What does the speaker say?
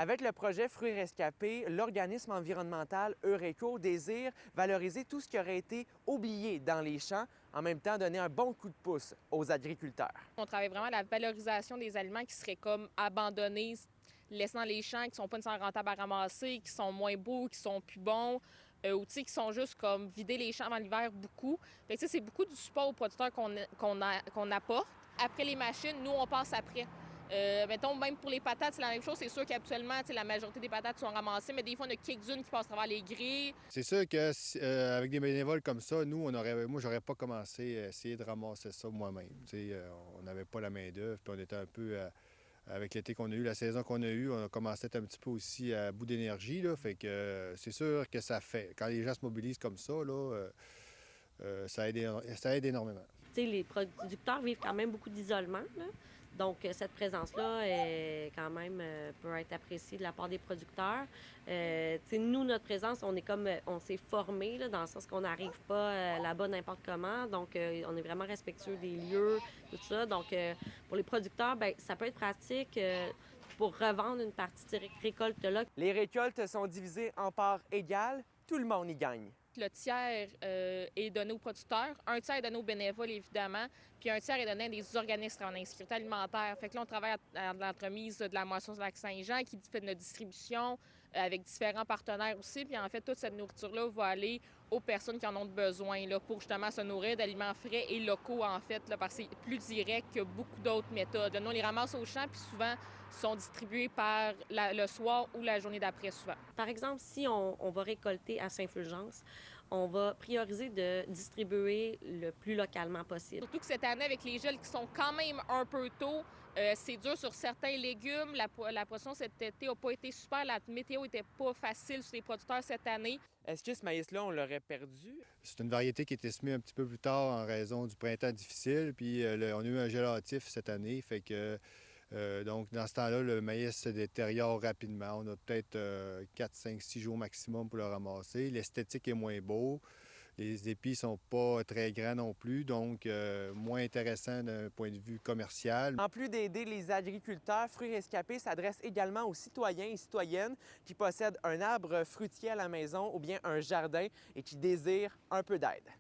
Avec le projet Fruits rescapés, l'organisme environnemental Eureco désire valoriser tout ce qui aurait été oublié dans les champs, en même temps donner un bon coup de pouce aux agriculteurs. On travaille vraiment à la valorisation des aliments qui seraient comme abandonnés, laissés dans les champs, qui sont pas nécessairement rentables à ramasser, qui sont moins beaux, qui sont plus bons, ou qui sont juste comme vider les champs avant l'hiver beaucoup. Fait que, c'est beaucoup du support aux producteurs qu'on apporte. Après les machines, nous, on passe après. Mettons, même pour les patates, c'est la même chose. C'est sûr qu'habituellement, la majorité des patates sont ramassées, mais des fois, on a quelques-unes qui passent à travers les grilles. C'est sûr que avec des bénévoles comme ça, nous, moi, j'aurais pas commencé à essayer de ramasser ça moi-même. On n'avait pas la main-d'œuvre, puis on était un peu, avec l'été qu'on a eu, la saison qu'on a eue, on a commencé à être un petit peu aussi à bout d'énergie. Là, fait que c'est sûr que ça fait. Quand les gens se mobilisent comme ça, là, ça aide énormément. Les producteurs vivent quand même beaucoup d'isolement, là. Donc, cette présence-là quand même peut être appréciée de la part des producteurs. Nous, notre présence, on s'est formé dans le sens qu'on n'arrive pas là-bas n'importe comment. Donc, on est vraiment respectueux des lieux, tout ça. Donc, pour les producteurs, bien, ça peut être pratique pour revendre une partie de ces récoltes-là. Les récoltes sont divisées en parts égales, tout le monde y gagne. Le tiers est donné aux producteurs, un tiers est donné aux bénévoles, évidemment, puis un tiers est donné à des organismes en sécurité alimentaire. Fait que là, on travaille à l'entremise de la moisson du Lac-Saint-Jean qui fait de notre distribution avec différents partenaires aussi. Puis en fait, toute cette nourriture-là va aller aux personnes qui en ont besoin là, pour justement se nourrir d'aliments frais et locaux, en fait, là, parce que c'est plus direct que beaucoup d'autres méthodes. Nous, on les ramasse au champ, puis souvent, sont distribués par le soir ou la journée d'après, souvent. Par exemple, si on va récolter à Saint-Fulgence, on va prioriser de distribuer le plus localement possible. Surtout que cette année, avec les gels qui sont quand même un peu tôt, c'est dur sur certains légumes. La poisson cet été n'a pas été super. La météo n'était pas facile sur les producteurs cette année. Est-ce que ce maïs-là, on l'aurait perdu? C'est une variété qui a été semée un petit peu plus tard en raison du printemps difficile. Puis on a eu un gel hâtif cette année. Fait que donc, dans ce temps-là, le maïs se détériore rapidement. On a peut-être 4, 5, 6 jours maximum pour le ramasser. L'esthétique est moins beau. Les épis sont pas très grands non plus, donc moins intéressant d'un point de vue commercial. En plus d'aider les agriculteurs, Fruits rescapés s'adresse également aux citoyens et citoyennes qui possèdent un arbre fruitier à la maison ou bien un jardin et qui désirent un peu d'aide.